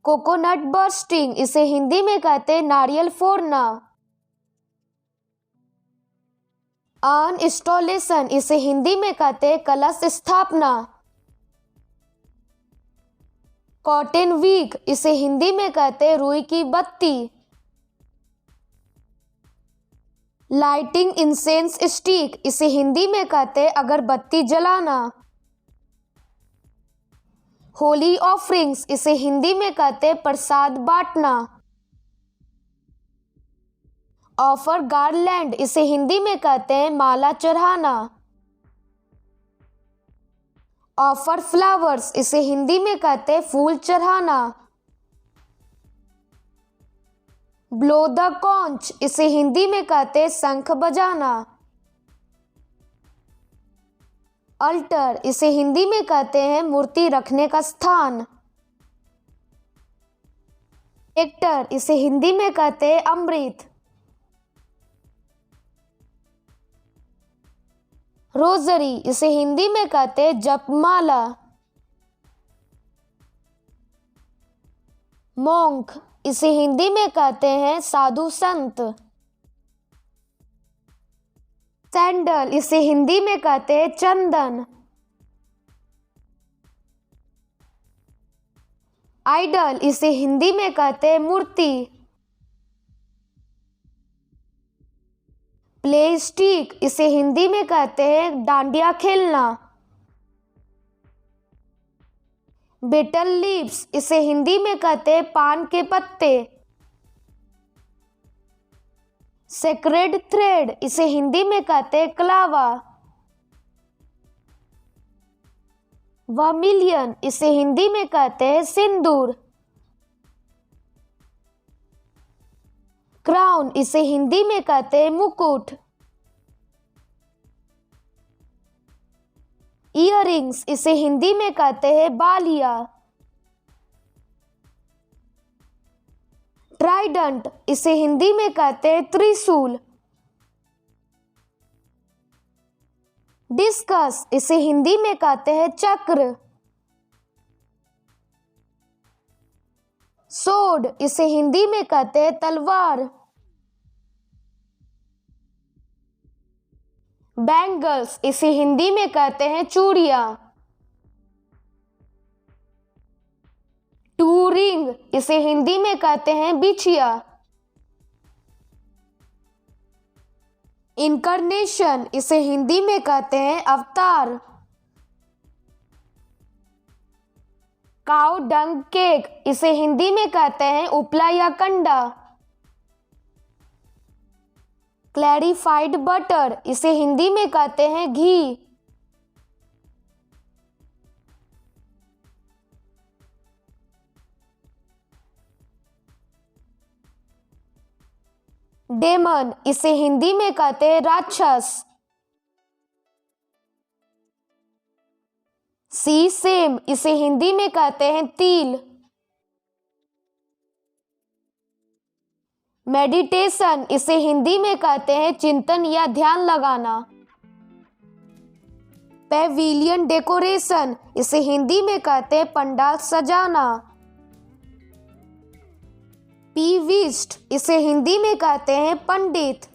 Coconut bursting, इसे हिंदी में कहते हैं नारियल फोड़ना। अनइंस्टॉलेशन, इसे हिंदी में कहते हैं कलश स्थापना। कॉटन वीक, इसे हिंदी में कहते हैं रुई की बत्ती। लाइटिंग इंसेंस स्टिक, इसे हिंदी में कहते हैं अगरबत्ती जलाना। होली ऑफरिंग्स, इसे हिंदी में कहते हैं प्रसाद बांटना। ऑफर गार्लैंड, इसे हिंदी में कहते हैं माला चढ़ाना। ऑफर फ्लावर्स, इसे हिंदी में कहते हैं फूल चढ़ाना। ब्लो द कॉन्च, इसे हिंदी में कहते हैं शंख बजाना। अल्टर, इसे हिंदी में कहते हैं मूर्ति रखने का स्थान। नेक्टर, इसे हिंदी में कहते हैं अमृत। रोजरी, इसे हिंदी में कहते हैं जपमाला। मॉन्क, इसे हिंदी में कहते हैं साधु संत। सैंडल, इसे हिंदी में कहते हैं चंदन। आइडल, इसे हिंदी में कहते हैं मूर्ति। प्ले स्टिक, इसे हिंदी में कहते हैं डांडिया खेलना। बिटर लीव्स, इसे हिंदी में कहते हैं पान के पत्ते। सेक्रेड थ्रेड, इसे हिंदी में कहते हैं क्लावा। वर्मिलियन, इसे हिंदी में कहते हैं सिंदूर। क्राउन, इसे हिंदी में कहते हैं मुकुट। इयररिंग्स, इसे हिंदी में कहते हैं बालिया। ट्राइडेंट, इसे हिंदी में कहते हैं त्रिशूल। डिस्कस, इसे हिंदी में कहते हैं चक्र। सोड, इसे हिंदी में कहते हैं तलवार। बैंगल्स, इसे हिंदी में कहते हैं चूड़ियां। टू रिंग, इसे हिंदी में कहते हैं बिछिया। इनकारनेशन, इसे हिंदी में कहते हैं अवतार। काऊ डंग केक, इसे हिंदी में कहते हैं उपला या कंडा। क्लैरिफाइड बटर, इसे हिंदी में कहते हैं घी। डेमन, इसे हिंदी में कहते हैं राक्षस। सेम, इसे हिंदी में कहते हैं तिल। मेडिटेशन, इसे हिंदी में कहते हैं चिंतन या ध्यान लगाना। पेविलियन डेकोरेशन, इसे हिंदी में कहते हैं पंडाल सजाना। पीविस्ट, इसे हिंदी में कहते हैं पंडित।